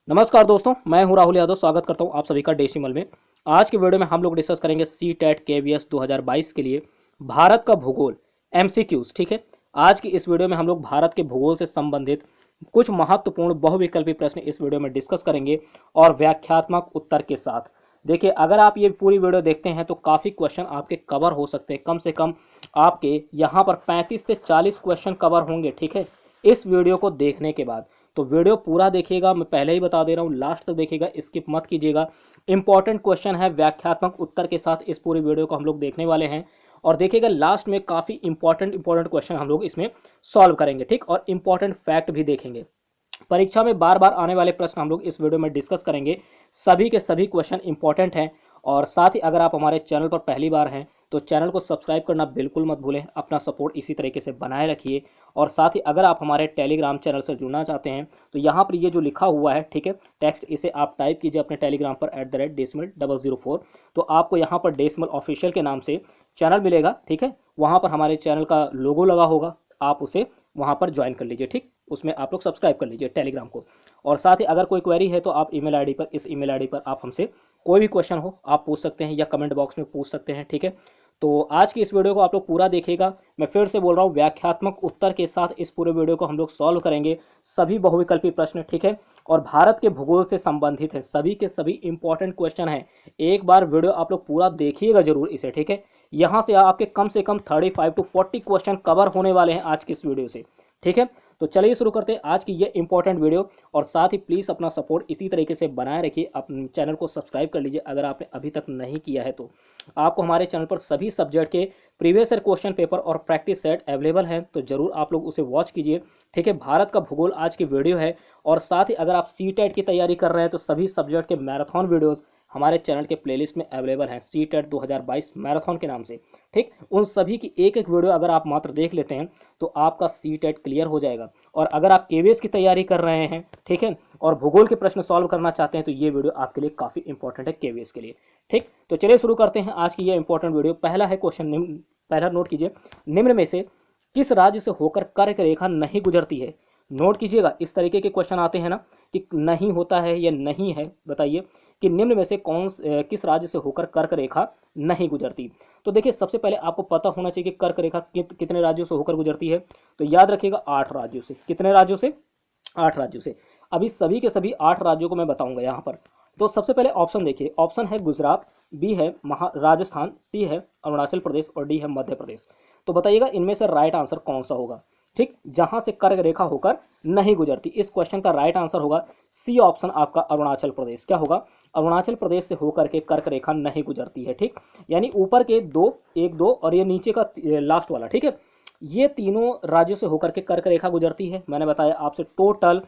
नमस्कार दोस्तों, मैं हूं राहुल यादव। स्वागत करता हूं आप सभी का डेसिमल में। आज की वीडियो में हम लोग डिस्कस करेंगे सी टेट केवीएस 2022 के लिए भारत का भूगोल एमसीक्यूज। ठीक है, आज की इस वीडियो में हम लोग भारत के भूगोल से संबंधित कुछ महत्वपूर्ण बहुविकल्पी प्रश्न इस वीडियो में डिस्कस करेंगे और व्याख्यात्मक उत्तर के साथ। देखिए, अगर आप ये पूरी वीडियो देखते हैं तो काफ़ी क्वेश्चन आपके कवर हो सकते हैं। कम से कम आपके यहाँ पर 35 से 40 क्वेश्चन कवर होंगे। ठीक है, इस वीडियो को देखने के बाद तो वीडियो पूरा देखिएगा। मैं पहले ही बता दे रहा हूँ, लास्ट तक देखिएगा, स्किप मत कीजिएगा। इंपॉर्टेंट क्वेश्चन है, व्याख्यात्मक उत्तर के साथ इस पूरी वीडियो को हम लोग देखने वाले हैं। और देखिएगा, लास्ट में काफ़ी इंपॉर्टेंट क्वेश्चन हम लोग इसमें सॉल्व करेंगे। ठीक, और इंपॉर्टेंट फैक्ट भी देखेंगे। परीक्षा में बार बार आने वाले प्रश्न हम लोग इस वीडियो में डिस्कस करेंगे। सभी के सभी क्वेश्चन इंपॉर्टेंट हैं। और साथ ही अगर आप हमारे चैनल पर पहली बार हैं तो चैनल को सब्सक्राइब करना बिल्कुल मत भूलें। अपना सपोर्ट इसी तरीके से बनाए रखिए। और साथ ही अगर आप हमारे टेलीग्राम चैनल से जुड़ना चाहते हैं तो यहाँ पर ये जो लिखा हुआ है, ठीक है, टेक्स्ट, इसे आप टाइप कीजिए अपने टेलीग्राम पर @decimal004। तो आपको यहाँ पर डेसिमल ऑफिशियल के नाम से चैनल मिलेगा। ठीक है, वहाँ पर हमारे चैनल का लोगो लगा होगा, आप उसे वहाँ पर ज्वाइन कर लीजिए। ठीक, उसमें आप लोग सब्सक्राइब कर लीजिए टेलीग्राम को। और साथ ही अगर कोई क्वेरी है तो आप ईमेल आईडी पर, इस ईमेल आईडी पर आप हमसे कोई भी क्वेश्चन हो आप पूछ सकते हैं या कमेंट बॉक्स में पूछ सकते हैं। ठीक है, तो आज की इस वीडियो को आप लोग पूरा देखिएगा। मैं फिर से बोल रहा हूँ, व्याख्यात्मक उत्तर के साथ इस पूरे वीडियो को हम लोग सॉल्व करेंगे, सभी बहुविकल्पी प्रश्न। ठीक है, और भारत के भूगोल से संबंधित है, सभी के सभी इंपॉर्टेंट क्वेश्चन हैं। एक बार वीडियो आप लोग पूरा देखिएगा जरूर इसे। ठीक है, यहाँ से कम 35 टू 40 क्वेश्चन कवर होने वाले हैं आज की इस वीडियो से। ठीक है, तो चलिए शुरू करते हैं आज की ये इंपॉर्टेंट वीडियो। और साथ ही प्लीज़ अपना सपोर्ट इसी तरीके से बनाए रखिए। अपने चैनल को सब्सक्राइब कर लीजिए अगर आपने अभी तक नहीं किया है तो। आपको हमारे चैनल पर सभी सब्जेक्ट के प्रीवियस ईयर क्वेश्चन पेपर और प्रैक्टिस सेट अवेलेबल हैं, तो जरूर आप लोग उसे वॉच कीजिए। ठीक है, भारत का भूगोल आज की वीडियो है। और साथ ही अगर आप सी टेट की तैयारी कर रहे हैं तो सभी सब्जेक्ट के मैराथन वीडियोज़ हमारे चैनल के प्लेलिस्ट में अवेलेबल हैं, सी टेट 2022 मैराथन के नाम से। ठीक, उन सभी की एक एक वीडियो अगर आप मात्र देख लेते हैं तो आपका सी टेट क्लियर हो जाएगा। और अगर आप केवीएस की तैयारी कर रहे हैं, ठीक है, और भूगोल के प्रश्न सॉल्व करना चाहते हैं तो ये वीडियो आपके लिए काफ़ी इंपॉर्टेंट है केवीएस के लिए। ठीक, तो चलिए शुरू करते हैं आज की ये इंपॉर्टेंट वीडियो। पहला है क्वेश्चन, पहला नोट कीजिए, निम्न में से किस राज्य से होकर कर्क रेखा नहीं गुजरती है। नोट कीजिएगा, इस तरीके के क्वेश्चन आते हैं ना कि नहीं होता है या नहीं है, बताइए कि निम्न में से किस राज्य से होकर कर्क रेखा नहीं गुजरती। तो देखिए, सबसे पहले आपको पता होना चाहिए कि कर्क रेखा कितने राज्यों से होकर गुजरती है। तो याद रखिएगा, 8 राज्यों से। कितने राज्यों से? 8 राज्यों से। अभी सभी के सभी 8 राज्यों को मैं बताऊंगा यहाँ पर। तो सबसे पहले ऑप्शन देखिए, ऑप्शन है गुजरात, बी है राजस्थान, सी है अरुणाचल प्रदेश और डी है मध्य प्रदेश। तो बताइएगा इनमें से राइट आंसर कौन सा होगा। ठीक, जहां से कर्क रेखा होकर नहीं गुजरती, इस क्वेश्चन का राइट आंसर होगा सी ऑप्शन आपका, अरुणाचल प्रदेश। क्या होगा? अरुणाचल प्रदेश से होकर के कर्क रेखा नहीं गुजरती है। ठीक, यानी ऊपर के दो, एक दो, और ये नीचे का लास्ट वाला। ठीक है, ये तीनों राज्यों से होकर के कर्क रेखा गुजरती है। मैंने बताया आपसे टोटल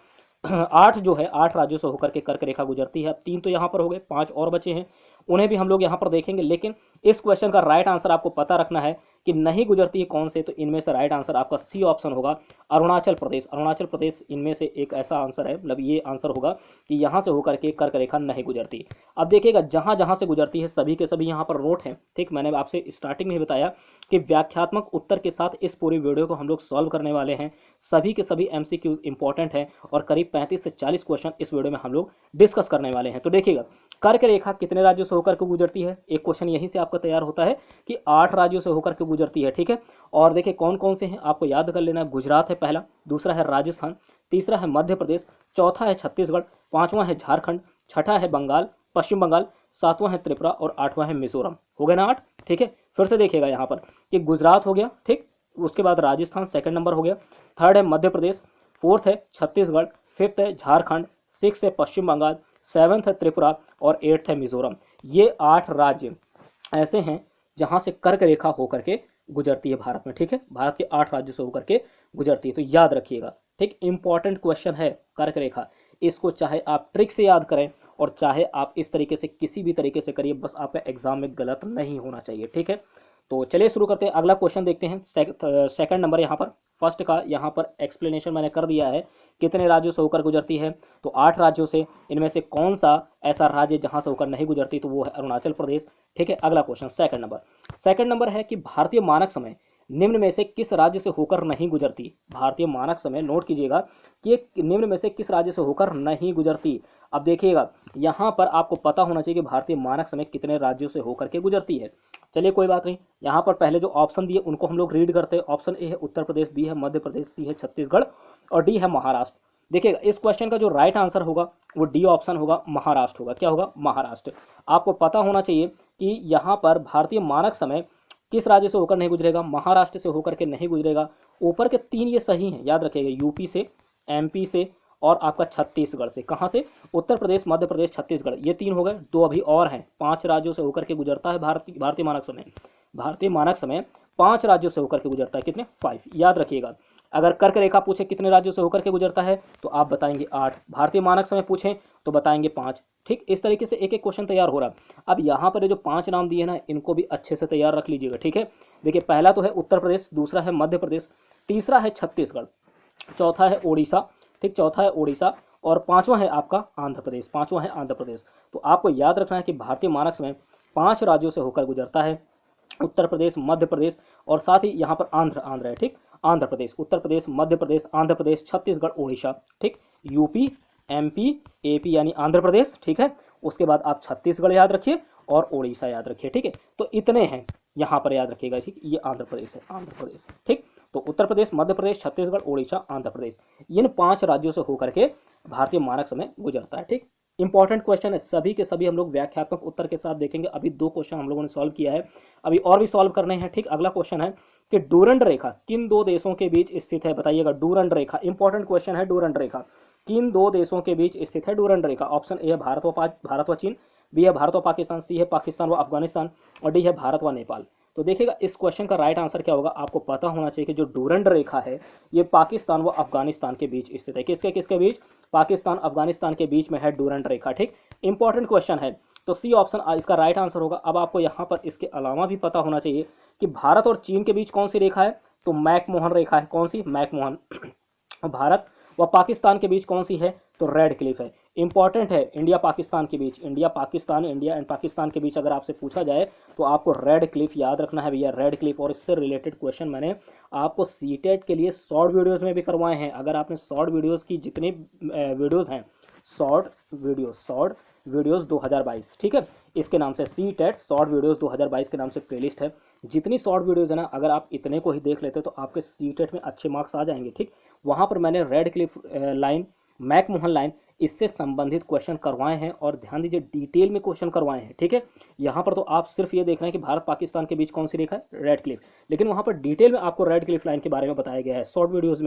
8 जो है, 8 राज्यों से होकर के कर्क रेखा गुजरती है। अब 3 तो यहाँ पर हो गए, 5 और बचे हैं, उन्हें भी हम लोग यहाँ पर देखेंगे। लेकिन इस क्वेश्चन का राइट आंसर आपको पता रखना है कि नहीं गुजरती है कौन से। तो इनमें से राइट आंसर आपका सी ऑप्शन होगा, अरुणाचल प्रदेश। अरुणाचल प्रदेश इनमें से एक ऐसा आंसर है, मतलब ये आंसर होगा कि यहाँ से होकर के कर्क रेखा नहीं गुजरती। अब देखिएगा, जहाँ जहाँ से गुजरती है सभी के सभी यहाँ पर नोट है। ठीक, मैंने आपसे स्टार्टिंग में ही बताया कि व्याख्यात्मक उत्तर के साथ इस पूरी वीडियो को हम लोग सॉल्व करने वाले हैं। सभी के सभी एमसीक्यूज इंपॉर्टेंट हैं और करीब 35 से 40 क्वेश्चन इस वीडियो में हम लोग डिस्कस करने वाले हैं। तो देखिएगा, कर्क रेखा कितने राज्यों से होकर के गुजरती है। एक क्वेश्चन यहीं से आपका तैयार होता है कि 8 राज्यों से होकर के गुजरती है। ठीक है, और देखिए कौन कौन से हैं आपको याद कर लेना। गुजरात है पहला, दूसरा है राजस्थान, तीसरा है मध्य प्रदेश, चौथा है छत्तीसगढ़, पांचवा है झारखंड, छठा है बंगाल, पश्चिम बंगाल, सातवां है त्रिपुरा और आठवां है मिजोरम। हो गए ना 8। ठीक है, फिर से देखिएगा यहाँ पर कि गुजरात हो गया, ठीक, उसके बाद राजस्थान सेकंड नंबर हो गया, थर्ड है मध्य प्रदेश, फोर्थ है छत्तीसगढ़, फिफ्थ है झारखंड, सिक्स है पश्चिम बंगाल, सेवन्थ है त्रिपुरा और एट्थ है मिजोरम। ये 8 राज्य ऐसे हैं जहां से कर्क रेखा होकर के गुजरती है भारत में। ठीक है, भारत के 8 राज्यों से होकर के गुजरती है। तो याद रखिएगा, ठीक, इंपॉर्टेंट क्वेश्चन है कर्क रेखा। इसको चाहे आप ट्रिक से याद करें और चाहे आप इस तरीके से किसी भी तरीके से करिए, बस आपका एग्जाम में गलत नहीं होना चाहिए। ठीक है, तो चलिए शुरू करते हैं, अगला क्वेश्चन देखते हैं। सेकंड नंबर यहाँ पर, फर्स्ट का यहाँ पर एक्सप्लेनेशन मैंने कर दिया है, कितने राज्यों से होकर गुजरती है। तो 8 राज्यों से, इनमें से कौन सा ऐसा राज्य जहां से होकर नहीं गुजरती, तो वो है अरुणाचल प्रदेश। ठीक है, अगला क्वेश्चन सेकंड नंबर है कि भारतीय मानक समय निम्न में से किस राज्य से होकर नहीं गुजरती? भारतीय मानक समय, नोट कीजिएगा कि ये निम्न में से किस राज्य से होकर नहीं गुजरती। अब देखिएगा यहाँ पर आपको पता होना चाहिए कि भारतीय मानक समय कितने राज्यों से होकर के गुजरती है। चलिए कोई बात नहीं, यहाँ पर पहले जो ऑप्शन दिए उनको हम लोग रीड करते हैं। ऑप्शन ए है उत्तर प्रदेश, बी है मध्य प्रदेश, सी है छत्तीसगढ़ और डी है महाराष्ट्र। देखिएगा इस क्वेश्चन का जो राइट आंसर होगा वो डी ऑप्शन होगा, महाराष्ट्र होगा। क्या होगा? महाराष्ट्र। आपको पता होना चाहिए कि यहाँ पर भारतीय मानक समय किस राज्य से होकर नहीं गुजरेगा? महाराष्ट्र से होकर के नहीं गुजरेगा। ऊपर के तीन ये सही हैं, याद रखिएगा, यूपी से, एमपी से और आपका छत्तीसगढ़ से। कहाँ से? उत्तर प्रदेश, मध्य प्रदेश, छत्तीसगढ़, ये तीन हो गए। दो अभी और हैं, 5 राज्यों से होकर के गुजरता है भारतीय मानक समय। भारतीय मानक समय 5 राज्यों से होकर के गुजरता है। कितने? 5, याद रखिएगा। अगर कर्क रेखा पूछे कितने राज्यों से होकर के गुजरता है तो आप बताएंगे 8। भारतीय मानक समय पूछें तो बताएंगे 5। ठीक, इस तरीके से एक एक क्वेश्चन तैयार हो रहा है। अब यहाँ पर जो 5 नाम दिए ना, इनको भी अच्छे से तैयार रख लीजिएगा। ठीक है, देखिए पहला तो है उत्तर प्रदेश, दूसरा है मध्य प्रदेश, तीसरा है छत्तीसगढ़, चौथा है ओडिशा, ठीक, चौथा है ओडिशा और पांचवा है आपका आंध्र प्रदेश, पांचवा है आंध्र प्रदेश। तो आपको याद रखना है कि भारतीय मानक समय 5 राज्यों से होकर गुजरता है, उत्तर प्रदेश, मध्य प्रदेश और साथ ही यहाँ पर आंध्र है। ठीक, आंध्र प्रदेश, उत्तर प्रदेश, मध्य प्रदेश, आंध्र प्रदेश, छत्तीसगढ़, ओडिशा। ठीक, यूपी, एमपी, एपी यानी आंध्र प्रदेश। ठीक है, उसके बाद आप छत्तीसगढ़ याद रखिए और ओडिशा याद रखिए। ठीक है, तो इतने हैं यहाँ पर, याद रखिएगा। ठीक, ये आंध्र प्रदेश है, आंध्र प्रदेश। ठीक, तो उत्तर प्रदेश, मध्य प्रदेश, छत्तीसगढ़, ओडिशा, आंध्र प्रदेश, इन 5 राज्यों से होकर के भारतीय मानक समय गुजरता है। ठीक, इंपॉर्टेंट क्वेश्चन है, सभी के सभी हम लोग व्याख्यात्मक उत्तर के साथ देखेंगे। अभी 2 क्वेश्चन हम लोगों ने सॉल्व किया है, अभी और भी सॉल्व करने हैं। ठीक, अगला क्वेश्चन है कि डूरंड रेखा किन 2 देशों के बीच स्थित है? बताइएगा। डूरंड रेखा, इंपॉर्टेंट क्वेश्चन है। डूरंड रेखा किन 2 देशों के बीच स्थित है? Durand Rekha. ऑप्शन ए है भारत व चीन, बी है भारत व पाकिस्तान, सी है पाकिस्तान व अफगानिस्तान और डी है भारत व नेपाल। तो देखिएगा इस क्वेश्चन का राइट आंसर क्या होगा? आपको पता होना चाहिए कि जो डूरंड रेखा है ये पाकिस्तान व अफगानिस्तान के बीच स्थित है। किसके किसके बीच? पाकिस्तान अफगानिस्तान के बीच में है डूरंड रेखा। ठीक, इंपॉर्टेंट क्वेश्चन है, तो सी ऑप्शन इसका राइट आंसर होगा। अब आपको यहाँ पर इसके अलावा भी पता होना चाहिए कि भारत और चीन के बीच कौन सी रेखा है? तो मैकमोहन रेखा है। कौन सी? मैकमोहन। भारत व पाकिस्तान के बीच कौन सी है? तो रेड क्लिफ है। इंपॉर्टेंट है, इंडिया पाकिस्तान के बीच, इंडिया एंड पाकिस्तान के बीच अगर आपसे पूछा जाए तो आपको रेड क्लिफ याद रखना है भैया, रेड क्लिफ। और इससे रिलेटेड क्वेश्चन मैंने आपको सीटेट के लिए शॉर्ट वीडियोस में भी करवाए हैं। अगर आपने शॉर्ट वीडियोस की जितने वीडियोस हैं, शॉर्ट वीडियोस 2022, ठीक है, इसके नाम से सीटेट शॉर्ट वीडियोस 2022 के नाम से प्लेलिस्ट है। जितनी शॉर्ट वीडियोस है ना, अगर आप इतने को ही देख लेते तो आपके सीटेट में अच्छे मार्क्स आ जाएंगे। ठीक, वहां पर मैंने red Cliff line, McMahon line, इससे संबंधित क्वेश्चन करवाए हैं और ध्यान दीजिए डिटेल में क्वेश्चन करवाए हैं। ठीक है, यहाँ पर तो आप सिर्फ ये देख रहे हैं कि भारत पाकिस्तान के बीच कौन सी रेखा है? रेड क्लिफ, लेकिन वहां पर डिटेल में आपको रेड क्लिफ लाइन के बारे में बताया गया है शॉर्ट वीडियोज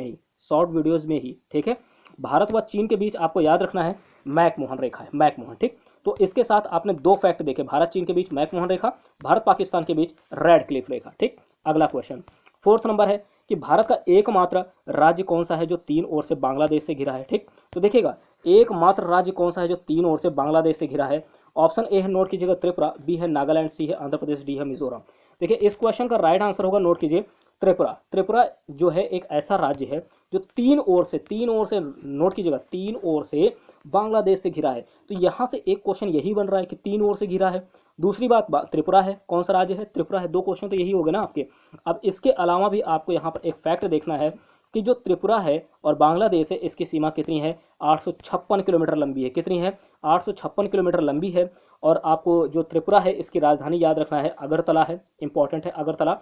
में ही। ठीक है, भारत व चीन के बीच आपको याद रखना है मैकमोहन रेखा है, मैकमोहन। ठीक, तो इसके साथ आपने 2 फैक्ट देखे, भारत चीन के बीच मैकमोहन रेखा, भारत पाकिस्तान के बीच रेड क्लिफ रेखा। ठीक, अगला क्वेश्चन 4th नंबर है कि भारत का एकमात्र राज्य कौन सा है जो 3 ओर से बांग्लादेश से घिरा है? ठीक, तो देखिएगा एकमात्र राज्य कौन सा है जो 3 ओर से बांग्लादेश से घिरा है? ऑप्शन ए है, नोट कीजिएगा, त्रिपुरा, बी है नागालैंड, सी है आंध्र प्रदेश, डी है मिजोरम। देखिए इस क्वेश्चन का राइट आंसर होगा, नोट कीजिए, त्रिपुरा। त्रिपुरा जो है एक ऐसा राज्य है जो 3 ओर से, नोट कीजिएगा, 3 ओर से बांग्लादेश से घिरा है। तो यहां से एक क्वेश्चन यही बन रहा है कि 3 ओर से घिरा है। दूसरी बात, त्रिपुरा है, कौन सा राज्य है? त्रिपुरा है। 2 क्वेश्चन तो यही हो गए ना आपके। अब इसके अलावा भी आपको यहाँ पर एक फैक्ट देखना है कि जो त्रिपुरा है और बांग्लादेश है, इसकी सीमा कितनी है? 856 किलोमीटर लंबी है। कितनी है? 856 किलोमीटर लंबी है। और आपको जो त्रिपुरा है इसकी राजधानी याद रखना है, अगरतला है। इंपॉर्टेंट है अगरतला।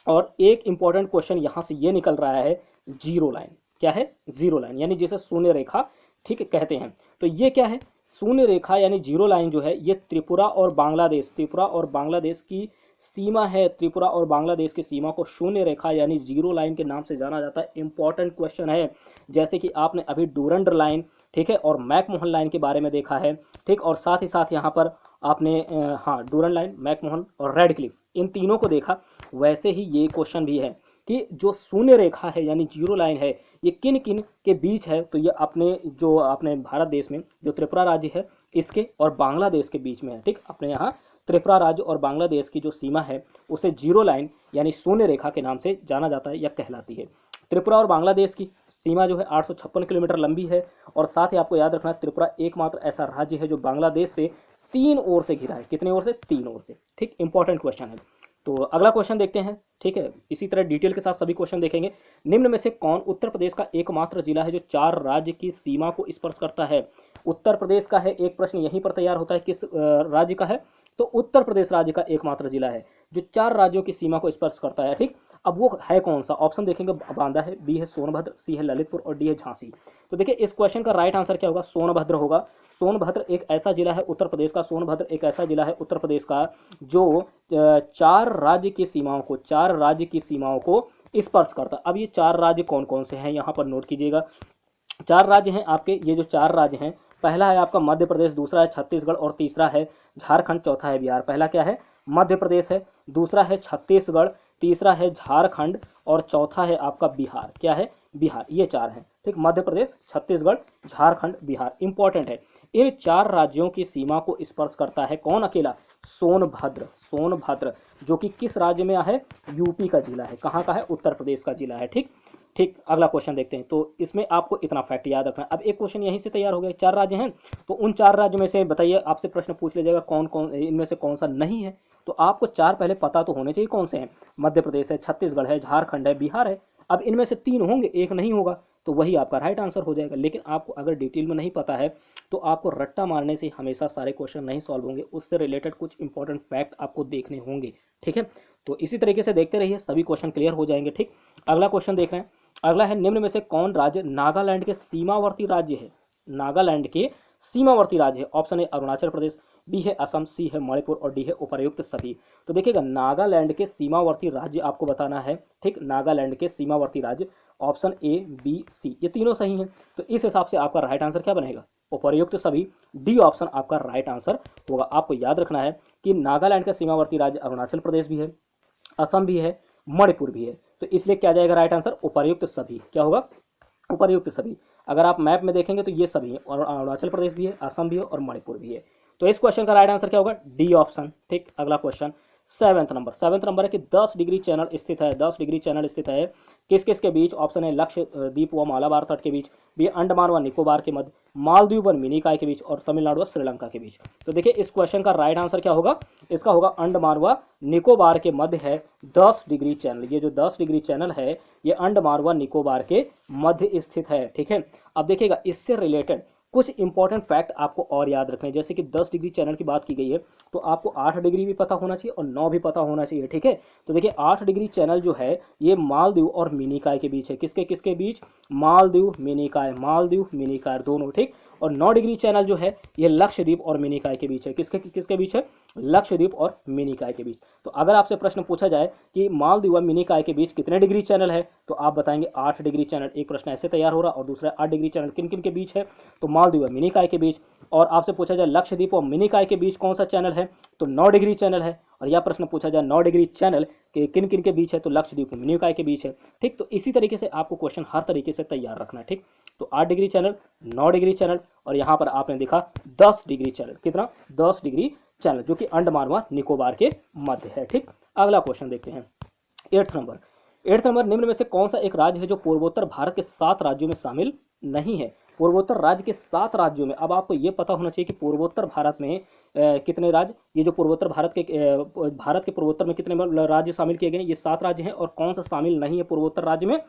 और एक इंपॉर्टेंट क्वेश्चन यहाँ से ये निकल रहा है, जीरो लाइन। क्या है? जीरो लाइन, यानी जिसे शून्य रेखा, ठीक कहते हैं। तो ये क्या है? शून्य रेखा यानी जीरो लाइन जो है ये त्रिपुरा और बांग्लादेश की सीमा है। त्रिपुरा और बांग्लादेश की सीमा को शून्य रेखा यानी जीरो लाइन के नाम से जाना जाता है। इंपॉर्टेंट क्वेश्चन है, जैसे कि आपने अभी डूरंड लाइन, ठीक है, और मैकमोहन लाइन के बारे में देखा है। ठीक, और साथ ही साथ यहाँ पर आपने हाँ, डूरंड लाइन, मैकमोहन और रेड क्लिफ, इन तीनों को देखा। वैसे ही ये क्वेश्चन भी है कि जो शून्य रेखा है यानी जीरो लाइन है ये किन किन के बीच है? तो ये अपने भारत देश में जो त्रिपुरा राज्य है इसके और बांग्लादेश के बीच में है। ठीक, अपने यहाँ त्रिपुरा राज्य और बांग्लादेश की जो सीमा है उसे जीरो लाइन यानी शून्य रेखा के नाम से जाना जाता है या कहलाती है। त्रिपुरा और बांग्लादेश की सीमा जो है 856 किलोमीटर लंबी है। और साथ ही आपको याद रखना है त्रिपुरा एकमात्र ऐसा राज्य है जो बांग्लादेश से 3 ओर से घिरा है। कितने ओर से? 3 ओर से। ठीक, इंपॉर्टेंट क्वेश्चन है। तो अगला क्वेश्चन देखते हैं, ठीक है। इसी तरह डिटेल के साथ सभी क्वेश्चन देखेंगे। निम्न में से कौन उत्तर प्रदेश का एकमात्र जिला है जो 4 राज्य की सीमा को स्पर्श करता है? उत्तर प्रदेश का है, एक प्रश्न यहीं पर तैयार होता है, किस राज्य का है? तो उत्तर प्रदेश राज्य का एकमात्र जिला है जो 4 राज्यों की सीमा को स्पर्श करता है, ठीक। अब वो है कौन सा? ऑप्शन देखेंगे, बांदा है, बी है सोनभद्र, सी है ललितपुर और डी है झांसी। तो देखिए इस क्वेश्चन का राइट आंसर क्या होगा? सोनभद्र होगा। सोनभद्र एक ऐसा जिला है उत्तर प्रदेश का, सोनभद्र एक ऐसा जिला है उत्तर प्रदेश का जो 4 राज्य की सीमाओं को, 4 राज्य की सीमाओं को स्पर्श करता है। अब ये 4 राज्य कौन कौन से हैं यहाँ पर नोट कीजिएगा। 4 राज्य हैं आपके, ये जो 4 राज्य हैं, पहला है आपका मध्य प्रदेश, दूसरा है छत्तीसगढ़ और तीसरा है झारखंड, चौथा है बिहार। पहला क्या है? मध्य प्रदेश है, दूसरा है छत्तीसगढ़, तीसरा है झारखंड और चौथा है आपका बिहार। क्या है? बिहार। ये 4 हैं, ठीक। मध्य प्रदेश, छत्तीसगढ़, झारखंड, बिहार। इंपॉर्टेंट है, इन 4 राज्यों की सीमा को स्पर्श करता है कौन अकेला? सोनभद्र। सोनभद्र जो कि किस राज्य में है? यूपी का जिला है। कहाँ का है? उत्तर प्रदेश का जिला है, ठीक। ठीक, अगला क्वेश्चन देखते हैं। तो इसमें आपको इतना फैक्ट याद रखना है। अब एक क्वेश्चन यहीं से तैयार हो गया, 4 राज्य हैं, तो उन 4 राज्यों में से बताइए, आपसे प्रश्न पूछ लीजिएगा कौन कौन इनमें से कौन सा नहीं है। तो आपको 4 पहले पता तो होने चाहिए कौन से हैं। मध्य प्रदेश है, छत्तीसगढ़ है, झारखंड है, बिहार है। अब इनमें से 3 होंगे, एक नहीं होगा, तो वही आपका राइट आंसर हो जाएगा। लेकिन आपको अगर डिटेल में नहीं पता है तो आपको रट्टा मारने से हमेशा सारे क्वेश्चन नहीं सॉल्व होंगे, उससे रिलेटेड कुछ इंपॉर्टेंट फैक्ट आपको देखने होंगे, ठीक है। तो इसी तरीके से देखते रहिए, सभी क्वेश्चन क्लियर हो जाएंगे, ठीक। अगला क्वेश्चन देख रहे हैं। अगला है, निम्न में से कौन राज्य नागालैंड के सीमावर्ती राज्य है? नागालैंड के सीमावर्ती राज्य है। Option A Arunachal Pradesh, B है असम, सी है मणिपुर और डी है उपर्युक्त सभी। तो देखिएगा, नागालैंड के सीमावर्ती राज्य आपको बताना है, ठीक। नागालैंड के सीमावर्ती राज्य, ऑप्शन ए, बी, सी, ये तीनों सही हैं। तो इस हिसाब से आपका राइट आंसर क्या बनेगा? उपर्युक्त सभी। डी ऑप्शन आपका राइट आंसर होगा। आपको याद रखना है कि नागालैंड का सीमावर्ती राज्य अरुणाचल प्रदेश भी है, असम भी है, मणिपुर भी है। तो इसलिए क्या जाएगा राइट आंसर? उपर्युक्त सभी। क्या होगा? उपर्युक्त सभी। अगर आप मैप में देखेंगे तो ये सभी है, और अरुणाचल प्रदेश भी है, असम भी है और मणिपुर भी है। तो इस क्वेश्चन का राइट आंसर क्या होगा? डी ऑप्शन, ठीक। अगला क्वेश्चन 7th नंबर है कि 10 डिग्री चैनल स्थित है, 10 डिग्री चैनल स्थित है किस किस के बीच? ऑप्शन है लक्षद्वीप व मालाबार तट के बीच, बी अंडमान व निकोबार के मध्य, मालदीव व मिनिकॉय के बीच और तमिलनाडु व श्रीलंका के बीच। तो देखिए इस क्वेश्चन का राइट आंसर क्या होगा? इसका होगा अंडमान व निकोबार के मध्य है 10 डिग्री चैनल। ये जो 10 डिग्री चैनल है ये अंडमान व निकोबार के मध्य स्थित है, ठीक है। अब देखिएगा, इससे रिलेटेड कुछ इंपॉर्टेंट फैक्ट आपको और याद रखने हैं। जैसे कि 10 डिग्री चैनल की बात की गई है, तो आपको 8 डिग्री भी पता होना चाहिए और 9 भी पता होना चाहिए, ठीक है। तो देखिए 8 डिग्री चैनल जो है ये मालदीव और मिनिकॉय के बीच है। किसके किसके बीच? मालदीव, मिनिकॉय, मालदीव, मिनिकॉय दोनों, ठीक। और 9 डिग्री चैनल जो है ये लक्षद्वीप और मिनिकॉय के बीच है। किसके किसके बीच है? लक्षद्वीप और मिनिकॉय के बीच। तो अगर आपसे प्रश्न पूछा जाए कि मालदीव और मिनिकॉय के बीच कितने डिग्री चैनल है, तो आप बताएंगे 8 डिग्री चैनल। एक प्रश्न ऐसे तैयार हो रहा, और दूसरा 8 डिग्री चैनल किन किन के बीच है? तो मालदीव और मिनिकॉय के बीच। और आपसे पूछा जाए लक्षद्वीप और मिनिकॉय के बीच कौन सा चैनल है, तो 9 डिग्री चैनल है। और यह प्रश्न पूछा जाए 9 डिग्री चैनल के किन किन के बीच है, तो लक्षद्वीप और मिनिकॉय के बीच है, ठीक। तो इसी तरीके से आपको क्वेश्चन हर तरीके से तैयार रखना है, ठीक। तो 8 डिग्री चैनल, 9 डिग्री चैनल, और यहाँ पर आपने देखा 10 डिग्री चैनल। कितना? 10 डिग्री चैनल, जो कि अंडमान व निकोबार के मध्य है, ठीक। अगला क्वेश्चन देखते हैं। 8th नंबर, निम्न में से कौन सा एक राज्य है जो पूर्वोत्तर भारत के 7 राज्यों में शामिल नहीं है? पूर्वोत्तर राज्य के 7 राज्यों में। अब आपको यह पता होना चाहिए कि पूर्वोत्तर भारत में कितने राज्य, ये जो पूर्वोत्तर भारत के पूर्वोत्तर में कितने राज्य शामिल किए गए हैं? ये 7 राज्य हैं। और कौन सा शामिल नहीं है पूर्वोत्तर राज्य में?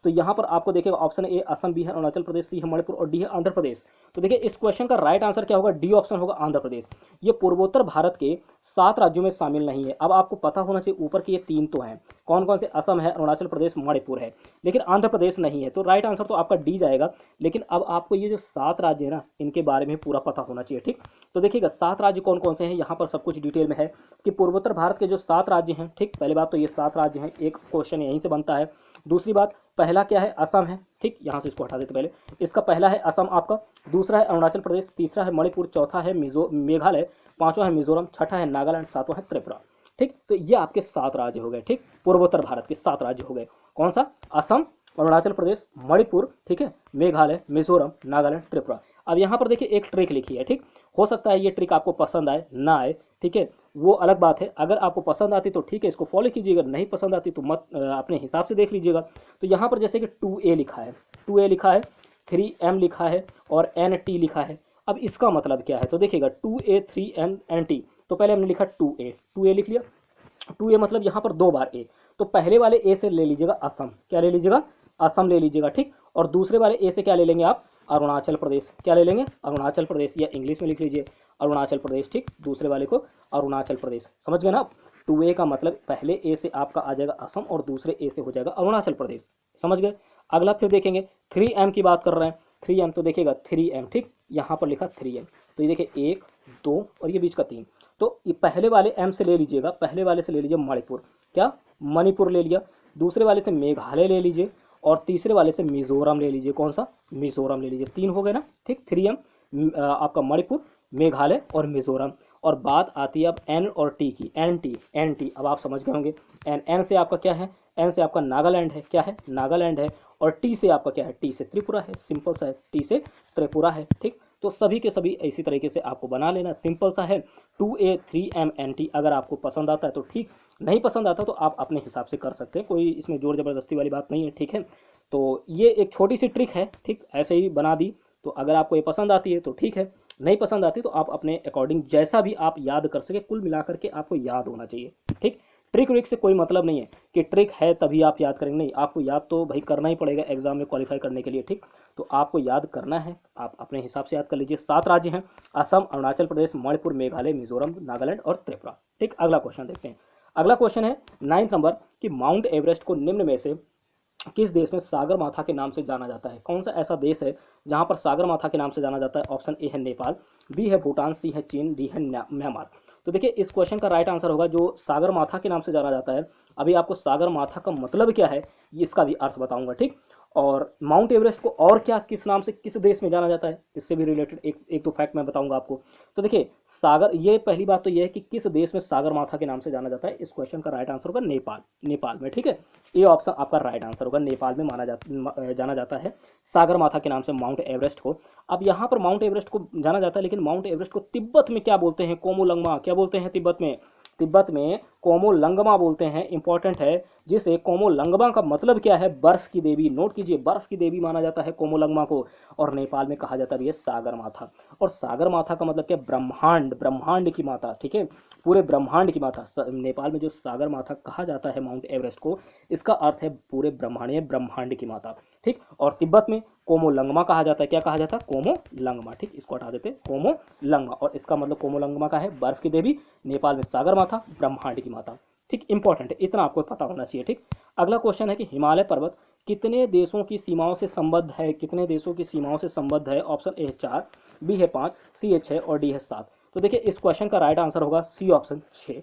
तो यहाँ पर आपको देखिएगा, ऑप्शन ए असम, बी है अरुणाचल प्रदेश, सी है मणिपुर और डी है आंध्र प्रदेश। तो देखिए इस क्वेश्चन का राइट आंसर क्या होगा? डी ऑप्शन होगा, आंध्र प्रदेश। ये पूर्वोत्तर भारत के 7 राज्यों में शामिल नहीं है। अब आपको पता होना चाहिए, ऊपर के ये 3 तो हैं, कौन कौन से? असम है, अरुणाचल प्रदेश, मणिपुर है, लेकिन आंध्र प्रदेश नहीं है। तो राइट आंसर तो आपका डी जाएगा। लेकिन अब आपको ये जो 7 राज्य है ना, इनके बारे में पूरा पता होना चाहिए, ठीक। तो देखिएगा 7 राज्य कौन कौन से हैं, यहाँ पर सब कुछ डिटेल में है कि पूर्वोत्तर भारत के जो 7 राज्य हैं, ठीक। पहली बात तो ये 7 राज्य हैं, एक क्वेश्चन यहीं से बनता है। दूसरी बात, पहला क्या है? असम है, ठीक। यहाँ से इसको हटा देते पहले। इसका पहला है असम आपका, दूसरा है अरुणाचल प्रदेश, तीसरा है मणिपुर, चौथा है मेघालय, पांचवा है मिजोरम, छठा है नागालैंड, सातवां है त्रिपुरा, ठीक। तो ये आपके 7 राज्य हो गए, ठीक। पूर्वोत्तर भारत के 7 राज्य हो गए। कौन सा? असम, अरुणाचल प्रदेश, मणिपुर, ठीक है, मेघालय, मिजोरम, नागालैंड, त्रिपुरा। अब यहाँ पर देखिए एक ट्रिक लिखी है, ठीक। हो सकता है ये ट्रिक आपको पसंद आए ना आए, ठीक है, वो अलग बात है। अगर आपको पसंद आती तो ठीक है, इसको फॉलो कीजिएगा, नहीं पसंद आती तो मत अपने हिसाब से देख लीजिएगा। तो यहाँ पर जैसे कि 2A लिखा है, 2A लिखा है, 3M लिखा है और NT लिखा है। अब इसका मतलब क्या है? तो देखिएगा 2A 3M NT। तो पहले हमने लिखा 2A, 2A लिख लिया। 2A मतलब यहाँ पर 2 बार ए, तो पहले वाले ए से ले लीजिएगा असम, क्या ले लीजिएगा, असम ले लीजिएगा, ठीक। और दूसरे वाले ए से क्या ले लेंगे आप, अरुणाचल प्रदेश, क्या ले लेंगे, अरुणाचल प्रदेश, या इंग्लिश में लिख लीजिए अरुणाचल प्रदेश, ठीक। दूसरे वाले को अरुणाचल प्रदेश, समझ गए ना आप। 2A का मतलब पहले ए से आपका आ जाएगा असम और दूसरे ए से हो जाएगा अरुणाचल प्रदेश, समझ गए। अगला फिर देखेंगे 3M की बात कर रहे हैं, 3M तो देखिएगा 3M, ठीक, यहाँ पर लिखा 3M, तो ये देखिए 1 2 और ये बीच का 3, तो ये पहले वाले एम से ले लीजिएगा, पहले वाले से ले लीजिए मणिपुर, क्या, मणिपुर ले लिया। दूसरे वाले से मेघालय ले लीजिए और तीसरे वाले से मिजोरम ले लीजिए, कौन सा, मिजोरम ले लीजिए। 3 हो गए ना, ठीक। 3M आपका मणिपुर, मेघालय और मिजोरम। और बात आती है अब एन और टी की, एन टी अब आप समझ गए होंगे। एन से आपका क्या है, एन से आपका नागालैंड है, क्या है, नागालैंड है। और टी से आपका क्या है, टी से त्रिपुरा है, सिंपल सा है, टी से त्रिपुरा है, ठीक। तो सभी के सभी इसी तरीके से आपको बना लेना, सिंपल सा है। 2A 3M NT अगर आपको पसंद आता है तो ठीक, नहीं पसंद आता तो आप अपने हिसाब से कर सकते हैं, कोई इसमें जोर जबरदस्ती वाली बात नहीं है, ठीक है। तो ये एक छोटी सी ट्रिक है, ठीक, ऐसे ही बना दी। तो अगर आपको ये पसंद आती है तो ठीक है, नहीं पसंद आती तो आप अपने अकॉर्डिंग जैसा भी आप याद कर सके, कुल मिलाकर के आपको याद होना चाहिए, ठीक। ट्रिक व्रिक से कोई मतलब नहीं है कि ट्रिक है तभी आप याद करेंगे, नहीं, आपको याद तो भाई करना ही पड़ेगा एग्जाम में क्वालिफाई करने के लिए, ठीक। तो आपको याद करना है, आप अपने हिसाब से याद कर लीजिए। 7 राज्य हैं, असम, अरुणाचल प्रदेश, मणिपुर, मेघालय, मिजोरम, नागालैंड और त्रिपुरा, ठीक। अगला क्वेश्चन देखते हैं। अगला क्वेश्चन है 9th नंबर कि माउंट एवरेस्ट को निम्न में से किस देश में सागर माथा के नाम से जाना जाता है, कौन सा ऐसा देश है जहां पर सागर माथा के नाम से जाना जाता है। ऑप्शन ए है नेपाल, बी है भूटान, सी है चीन, डी है म्यांमार। तो देखिए इस क्वेश्चन का राइट आंसर होगा जो सागर माथा के नाम से जाना जाता है। अभी आपको सागर माथा का मतलब क्या है ये इसका भी अर्थ बताऊंगा, ठीक। और माउंट एवरेस्ट को और क्या किस नाम से किस देश में जाना जाता है, इससे भी रिलेटेड एक दो फैक्ट मैं बताऊंगा आपको। तो देखिए सागर, ये पहली बात तो ये है कि किस देश में सागर माथा के नाम से जाना जाता है, इस क्वेश्चन का राइट आंसर होगा नेपाल, नेपाल में, ठीक है। ये ऑप्शन आपका राइट आंसर होगा, नेपाल में जाना जाता है सागर माथा के नाम से माउंट एवरेस्ट को। अब यहाँ पर माउंट एवरेस्ट को जाना जाता है, लेकिन माउंट एवरेस्ट को तिब्बत में क्या बोलते हैं, कोमोलंगमा, क्या बोलते हैं तिब्बत में, तिब्बत में कोमोलंगमा बोलते हैं, इंपॉर्टेंट है। जिसे कोमोलंगमा का मतलब क्या है, बर्फ की देवी, नोट कीजिए बर्फ की देवी माना जाता है कोमोलंगमा को। और नेपाल में कहा जाता भी है सागर माथा। और सागर माथा का मतलब क्या, ब्रह्मांड, ब्रह्मांड की माता, ठीक है, पूरे ब्रह्मांड की माता। नेपाल में जो सागर माथा कहा जाता है माउंट एवरेस्ट को, इसका अर्थ है पूरे ब्रह्मांड, ब्रह्मांड की माता, ठीक। और तिब्बत में कोमोलंगमा कहा जाता है, क्या कहा जाता है, कोमोलंगमा, ठीक, इसको हटा देते हैं कोमोलंगमा। और इसका मतलब कोमोलंगमा का है बर्फ की देवी, नेपाल में सागर माथा, ब्रह्मांड की माता, ठीक। इंपॉर्टेंट है, इतना आपको पता होना चाहिए, ठीक। अगला क्वेश्चन है कि हिमालय पर्वत कितने देशों की सीमाओं से संबद्ध है, कितने देशों की सीमाओं से संबद्ध है। ऑप्शन ए है 4, बी है 5, सी है 6 और डी है 7। तो देखिए इस क्वेश्चन का राइट आंसर होगा सी ऑप्शन 6।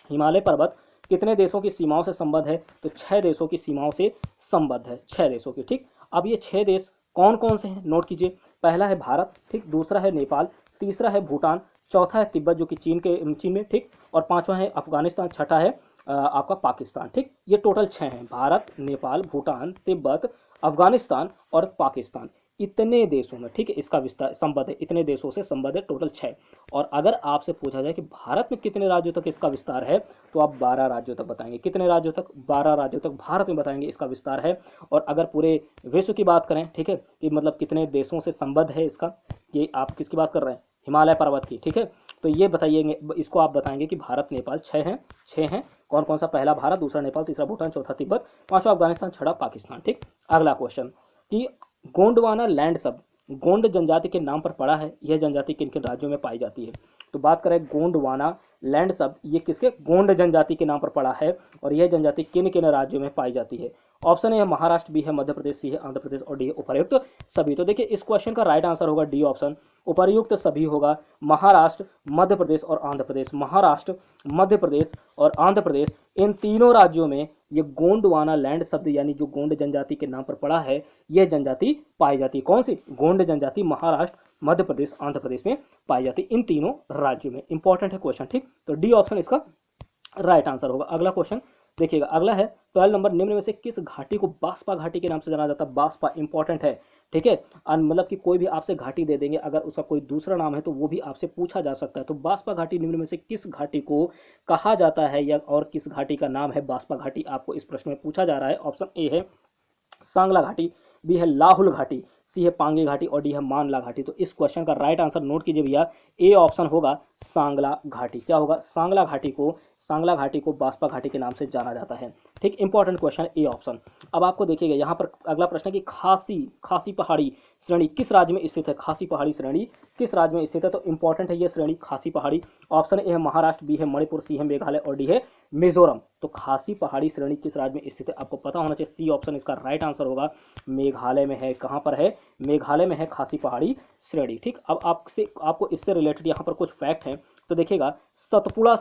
हिमालय पर्वत कितने देशों की सीमाओं से संबद्ध है, तो 6 देशों की सीमाओं से संबद्ध है, 6 देशों की, ठीक। अब ये 6 देश कौन कौन से हैं, नोट कीजिए। पहला है भारत, ठीक, दूसरा है नेपाल, तीसरा है भूटान, चौथा है तिब्बत जो कि चीन में, ठीक, और पांचवा है अफगानिस्तान, छठा है आपका पाकिस्तान, ठीक। ये टोटल 6 हैं, भारत, नेपाल, भूटान, तिब्बत, अफगानिस्तान और पाकिस्तान, इतने देशों में, ठीक है, इसका विस्तार संबद्ध है, इतने देशों से संबद्ध है, टोटल 6। और अगर आपसे पूछा जाए कि भारत में कितने राज्यों तक इसका विस्तार है, तो आप 12 राज्यों तक बताएंगे, कितने राज्यों तक, 12 राज्यों तक भारत में बताएंगे इसका विस्तार है। और अगर पूरे विश्व की बात करें, ठीक है, कि मतलब कितने देशों से संबद्ध है इसका, ये आप किसकी बात कर रहे हैं, हिमालय पर्वत की, ठीक है। तो ये बताइएंगे, इसको आप बताएंगे कि भारत नेपाल 6 हैं, 6 हैं, कौन कौन सा, पहला भारत, दूसरा नेपाल, तीसरा भूटान, चौथा तिब्बत, पांचवा अफगानिस्तान, छठा पाकिस्तान, ठीक। अगला क्वेश्चन कि गोंडवाना लैंड सब गोंड जनजाति के नाम पर पड़ा है, यह जनजाति किन किन राज्यों में पाई जाती है। तो बात करें गोंडवाना लैंड सब, ये किसके, गोंड जनजाति के नाम पर पड़ा है और यह जनजाति किन किन राज्यों में पाई जाती है। ऑप्शन ए है महाराष्ट्र, बी है मध्य प्रदेश, सी है आंध्र प्रदेश और डी है उपर्युक्त सभी। तो देखिए इस क्वेश्चन का राइट आंसर होगा डी ऑप्शन, उपर्युक्त सभी होगा। महाराष्ट्र, मध्य प्रदेश और आंध्र प्रदेश, महाराष्ट्र, मध्य प्रदेश और आंध्र प्रदेश, इन तीनों राज्यों में ये गोंडवाना लैंड शब्द यानी जो गोंड जनजाति के नाम पर पड़ा है, यह जनजाति पाई जाती है। कौन सी, गोंड जनजाति महाराष्ट्र, मध्य प्रदेश, आंध्र प्रदेश में पाई जाती है, इन तीनों राज्यों में। इंपॉर्टेंट है क्वेश्चन, ठीक। तो डी ऑप्शन इसका राइट आंसर होगा। अगला क्वेश्चन देखिएगा, अगला है 12 नंबर, निम्न में से किस घाटी को बासपा घाटी के नाम से जाना जाता है। बासपा इंपॉर्टेंट है, ठीक है। मतलब कि कोई भी आपसे घाटी दे देंगे, अगर उसका कोई दूसरा नाम है तो वो भी आपसे पूछा जा सकता है। तो बासपा घाटी निम्न में से किस घाटी को कहा जाता है, या और किस घाटी का नाम है बासपा घाटी, आपको इस प्रश्न में पूछा जा रहा है। ऑप्शन ए है सांगला घाटी, बी है लाहुल घाटी, सी है पांगे घाटी और डी है मानला घाटी। तो इस क्वेश्चन का राइट आंसर नोट कीजिए भैया, ए ऑप्शन होगा सांगला घाटी। क्या होगा, सांगला घाटी को सांगला घाटी को बास्पा घाटी के नाम से जाना जाता है। ठीक, इंपॉर्टेंट क्वेश्चन ए ऑप्शन। अब आपको देखिएगा यहाँ पर अगला प्रश्न है कि खासी पहाड़ी श्रेणी किस राज्य में स्थित है। खासी पहाड़ी श्रेणी किस राज्य में स्थित है, तो इंपॉर्टेंट है ये श्रेणी खासी पहाड़ी। ऑप्शन ए है महाराष्ट्र, बी है मणिपुर, सी है मेघालय और डी है मिजोरम। तो खासी पहाड़ी श्रेणी किस राज्य में स्थित है, आपको पता होना चाहिए। सी ऑप्शन इसका राइट आंसर होगा, मेघालय में है। कहाँ पर है, मेघालय में है खासी पहाड़ी श्रेणी। ठीक, अब आपको इससे रिलेटेड यहाँ पर कुछ फैक्ट हैं, तो देखिएगा सतपुड़ा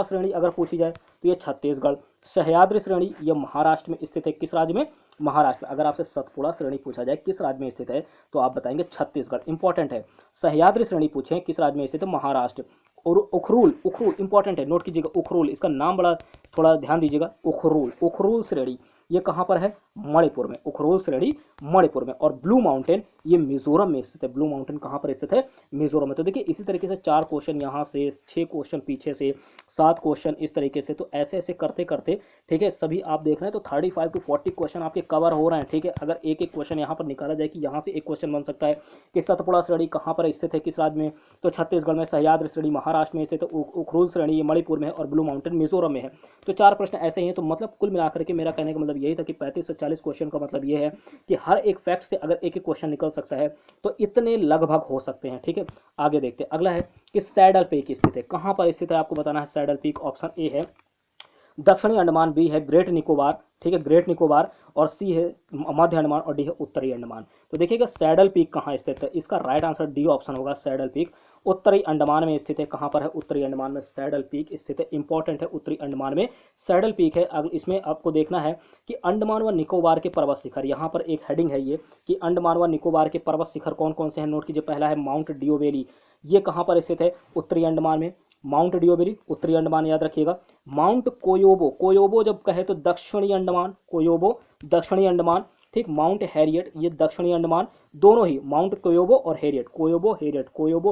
श्रेणी अगर पूछी जाए तो ये छत्तीसगढ़। सह्याद्री श्रेणी ये महाराष्ट्र में स्थित है। किस राज्य में, महाराष्ट्र में। अगर आपसे सतपुड़ा श्रेणी पूछा जाए किस राज्य में स्थित है तो आप बताएंगे छत्तीसगढ़, इंपॉर्टेंट है। सह्याद्री श्रेणी पूछे किस राज्य में स्थित है, महाराष्ट्र। और उखरूल इंपॉर्टेंट है, नोट कीजिएगा उखरूल, इसका नाम बड़ा थोड़ा ध्यान दीजिएगा। उखरूल श्रेणी ये कहाँ पर है, मणिपुर में। उखरूल श्रेणी मणिपुर में। और ब्लू माउंटेन ये मिजोरम में स्थित है। ब्लू माउंटेन कहाँ पर स्थित है, मिजोरम में। तो देखिए इसी तरीके से 4 क्वेश्चन यहाँ से, 6 क्वेश्चन पीछे से, 7 क्वेश्चन इस तरीके से। तो ऐसे ऐसे करते करते ठीक है सभी आप देख रहे हैं तो 35 to 40 क्वेश्चन आपके कवर हो रहे हैं। ठीक है, अगर एक एक क्वेश्चन यहाँ पर निकाला जाए कि यहाँ से एक क्वेश्चन बन सकता है कि सतपुड़ा श्रेणी कहाँ पर स्थित है, किस राज्य में, तो छत्तीसगढ़ में। सह्याद्री श्रेणी महाराष्ट्र में स्थित है। उखरूल श्रेणी ये मणिपुर में है और ब्लू माउंटेन मिजोरम में है। तो 4 प्रश्न ऐसे ही हैं। तो मतलब कुल मिलाकर के मेरा कहने का मतलब यही था कि 35 से 40 क्वेश्चन का मतलब ये है कि हर एक फैक्ट से अगर एक एक क्वेश्चन निकल सकता है तो इतने लगभग हो सकते हैं। ठीक है, आगे देखते हैं। अगला है कि सैडल पीक स्थित है, कहां पर स्थित है आपको बताना है। सैडल पीक ऑप्शन ए है दक्षिणी अंडमान, बी है ग्रेट निकोबार, ठीक है ग्रेट निकोबार, और सी है मध्य अंडमान और डी है उत्तरी अंडमान। तो देखिएगा सैडल पीक कहाँ स्थित है, इसका राइट आंसर डी ऑप्शन होगा। सैडल पीक उत्तरी अंडमान में स्थित है। कहाँ पर है, उत्तरी अंडमान में सैडल पीक स्थित है। इंपॉर्टेंट है, उत्तरी अंडमान में सैडल पीक है। अब इसमें आपको देखना है कि अंडमान व निकोबार के पर्वत शिखर, यहाँ पर एक हेडिंग है ये कि अंडमान व निकोबार के पर्वत शिखर कौन कौन से हैं। नोट कीजिए, पहला है माउंट डियोवेली, ये कहाँ पर स्थित है, उत्तरी अंडमान में। माउंट डियोवेली उत्तरी अंडमान याद रखिएगा। माउंट कोयोबो जब कहे तो दक्षिणी अंडमान, कोयोबो दक्षिणी अंडमान। ठीक, माउंट हैरियट ये दक्षिणी अंडमान। दोनों ही माउंट कोयोबो और हैरियट, कोयोबो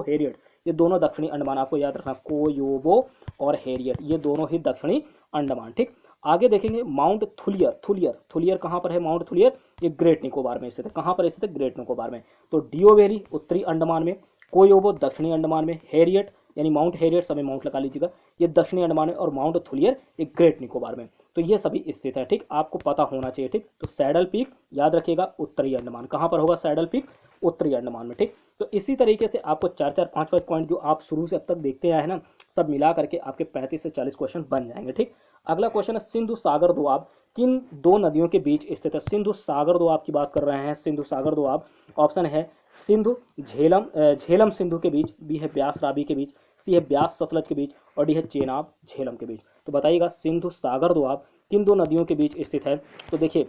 हैरियट ये दोनों दक्षिणी अंडमान, आपको याद रखना। कोयोबो और हैरियट ये दोनों ही दक्षिणी अंडमान। ठीक, आगे देखेंगे माउंट थुलियर कहाँ पर है, माउंट थुलियर ये ग्रेट निकोबार में स्थित है। कहाँ पर स्थित है, ग्रेट निकोबार में। तो डियोवेली उत्तरी अंडमान में, कोयोबो दक्षिणी अंडमान में, हैरियट यानी माउंट हैरियट, समय माउंट लगा लीजिएगा, ये दक्षिणी अंडमान में, और माउंट थुलियर ये ग्रेट निकोबार में। तो ये सभी स्थित है। ठीक, आपको पता होना चाहिए। ठीक, तो सैडल पीक याद रखिएगा उत्तरी अंडमान। कहाँ पर होगा सैडल पीक, उत्तरी अंडमान में। ठीक, तो इसी तरीके से आपको 4-4, 5-5 पॉइंट जो आप शुरू से अब तक देखते आए हैं ना, सब मिला करके आपके 35 से 40 क्वेश्चन बन जाएंगे। ठीक, अगला क्वेश्चन है सिंधु सागर दोआब किन 2 नदियों के बीच स्थित है। सिंधु सागर दोआब की बात कर रहे हैं। सिंधु सागर दोआब ऑप्शन है सिंधु झेलम सिंधु के बीच, बी है ब्यास रावी के बीच, सी है ब्यास सतलज के बीच और डी है चेनाब झेलम के बीच। तो बताइएगा सिंधु सागर दोआब किन 2 नदियों के बीच स्थित है। तो देखिए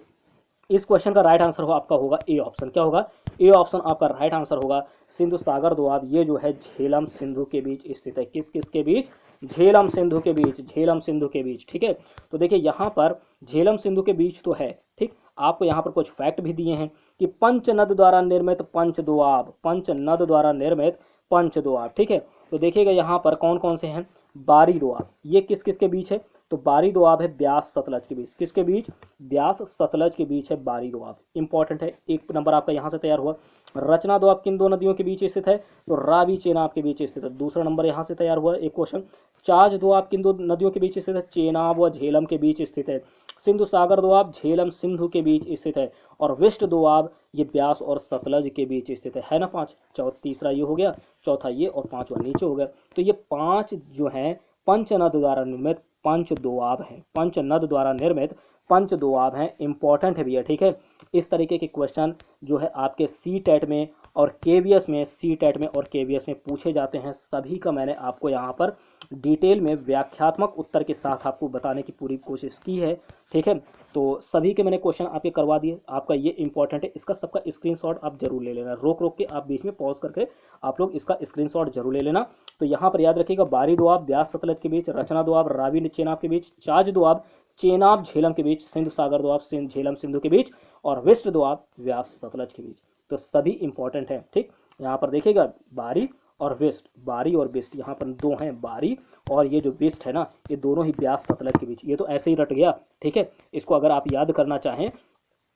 इस क्वेश्चन का राइट आंसर आपका होगा ए ऑप्शन। क्या होगा, ए ऑप्शन आपका राइट आंसर होगा। सिंधु सागर दोआब ये जो है झेलम सिंधु के बीच स्थित है। किस किस के बीच, झेलम सिंधु के बीच, झेलम सिंधु के बीच। ठीक है, तो देखिए यहाँ पर झेलम सिंधु के बीच तो है। ठीक, आपको यहाँ पर कुछ फैक्ट भी दिए हैं कि पंचनद द्वारा निर्मित पंचदोआब, पंचनद द्वारा निर्मित पंचदोआब। ठीक है, तो देखिएगा यहाँ पर कौन कौन से हैं। बारी दोआब ये किस किस के बीच है, तो बारी दोआब है ब्यास सतलज के बीच। किसके बीच, ब्यास सतलज के बीच है बारी दोआब। इंपॉर्टेंट है, एक नंबर आपका यहाँ से तैयार हुआ। रचना दोआब किन 2 नदियों के बीच स्थित है, तो रावी चेनाब के बीच स्थित है। दूसरा नंबर यहाँ से तैयार हुआ एक क्वेश्चन। चाज दोआब किन 2 नदियों के बीच स्थित है, चेनाब व झेलम के बीच स्थित है। सिंधु सागर दोआब झेलम सिंधु के बीच स्थित है। और विष्ट दोआब ये ब्यास और सतलज के बीच स्थित है ना। 5, तीसरा ये हो गया, चौथा ये और 5वां नीचे हो गया। तो ये 5 जो है पंचनद द्वारा निर्मित पंचदोआब है, पंचनद द्वारा निर्मित पंचदोआब है। इंपॉर्टेंट है भैया। ठीक है, इस तरीके के क्वेश्चन जो है आपके सी टेट में और केवीएस में, सी टेट में और केवीएस में पूछे जाते हैं। सभी का मैंने आपको यहाँ पर डिटेल में व्याख्यात्मक उत्तर के साथ आपको बताने की पूरी कोशिश की है। ठीक है, तो सभी के मैंने क्वेश्चन आपके करवा दिए। आपका ये इंपॉर्टेंट है, इसका सबका स्क्रीनशॉट आप जरूर ले लेना। रोक रोक के आप बीच में पॉज करके आप लोग इसका स्क्रीनशॉट जरूर ले लेना। तो यहाँ पर याद रखिएगा बारी दोआब ब्यास सतलज के बीच, रचना दोआब रावी चेनाब के बीच, चाज दोआब चेनाब झेलम के बीच, सिंधु सागर दोआब झेलम सिंधु के बीच और विष्ट दोआब व्यास सतलज के बीच। तो सभी इंपॉर्टेंट है। ठीक, यहाँ पर देखिएगा बारी और वेस्ट, बारी और वेस्ट यहाँ पर 2 हैं, बारी और ये जो वेस्ट है ना, ये दोनों ही ब्यास सतलज के बीच। ये तो ऐसे ही रट गया। ठीक है, इसको अगर आप याद करना चाहें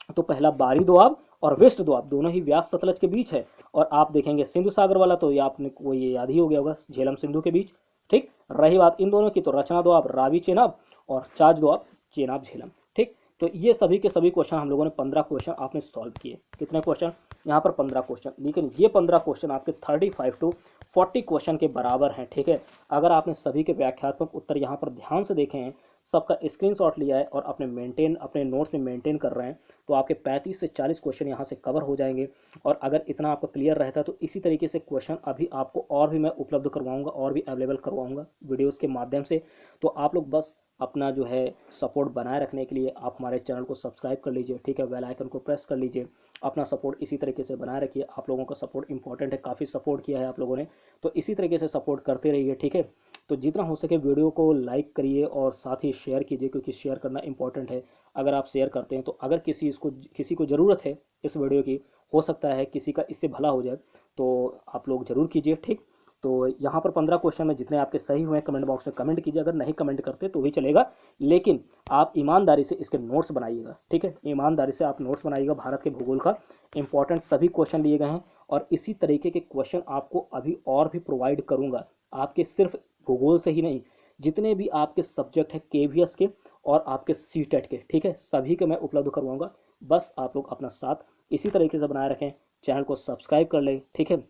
तो पहला बारी दोआब और वेस्ट दोआब दोनों ही व्यास सतलज के बीच है। और आप देखेंगे सिंधु सागर वाला तो ये आपने को ये याद ही हो गया होगा, झेलम सिंधु के बीच। ठीक। रही बात इन दोनों की, तो रचना दो आप रावी चेनाब और चार्ज दो आप चेनाब झेलम। ठीक। तो ये सभी के सभी क्वेश्चन हम लोगों ने 15 क्वेश्चन आपने सॉल्व किए। कितने क्वेश्चन यहाँ पर 15 क्वेश्चन, लेकिन ये 15 क्वेश्चन आपके 35 टू 40 क्वेश्चन के बराबर हैं। ठीक है। अगर आपने सभी के व्याख्यात्मक उत्तर यहाँ पर ध्यान से देखे हैं, सबका स्क्रीनशॉट लिया है और अपने नोट्स में मेंटेन कर रहे हैं, तो आपके 35 से 40 क्वेश्चन यहाँ से कवर हो जाएंगे। और अगर इतना आपको क्लियर रहता है तो इसी तरीके से क्वेश्चन अभी आपको और भी मैं उपलब्ध करवाऊंगा और भी अवेलेबल करवाऊंगा वीडियोस के माध्यम से। तो आप लोग बस अपना जो है सपोर्ट बनाए रखने के लिए आप हमारे चैनल को सब्सक्राइब कर लीजिए। ठीक है। बेल आइकन को प्रेस कर लीजिए। अपना सपोर्ट इसी तरीके से बनाए रखिए। आप लोगों का सपोर्ट इंपॉर्टेंट है, काफ़ी सपोर्ट किया है आप लोगों ने, तो इसी तरीके से सपोर्ट करते रहिए। ठीक है। तो जितना हो सके वीडियो को लाइक करिए और साथ ही शेयर कीजिए, क्योंकि शेयर करना इंपॉर्टेंट है। अगर आप शेयर करते हैं तो अगर किसी को ज़रूरत है इस वीडियो की, हो सकता है किसी का इससे भला हो जाए, तो आप लोग ज़रूर कीजिए। ठीक। तो यहाँ पर 15 क्वेश्चन में जितने आपके सही हुए हैं कमेंट बॉक्स में कमेंट कीजिए। अगर नहीं कमेंट करते तो भी चलेगा, लेकिन आप ईमानदारी से इसके नोट्स बनाइएगा। ठीक है। ईमानदारी से आप नोट्स बनाइएगा। भारत के भूगोल का इंपॉर्टेंट सभी क्वेश्चन लिए गए हैं और इसी तरीके के क्वेश्चन आपको अभी और भी प्रोवाइड करूंगा। आपके सिर्फ भूगोल से ही नहीं, जितने भी आपके सब्जेक्ट हैं केवीएस के और आपके सीटेट के, ठीक है, सभी के मैं उपलब्ध करवाऊंगा। बस आप लोग अपना साथ इसी तरीके से बनाए रखें, चैनल को सब्सक्राइब कर लें। ठीक है।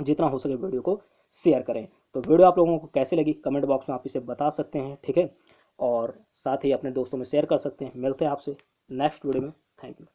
जितना हो सके वीडियो को शेयर करें। तो वीडियो आप लोगों को कैसे लगी कमेंट बॉक्स में आप इसे बता सकते हैं। ठीक है। और साथ ही अपने दोस्तों में शेयर कर सकते हैं। मिलते हैं आपसे नेक्स्ट वीडियो में। Thank you.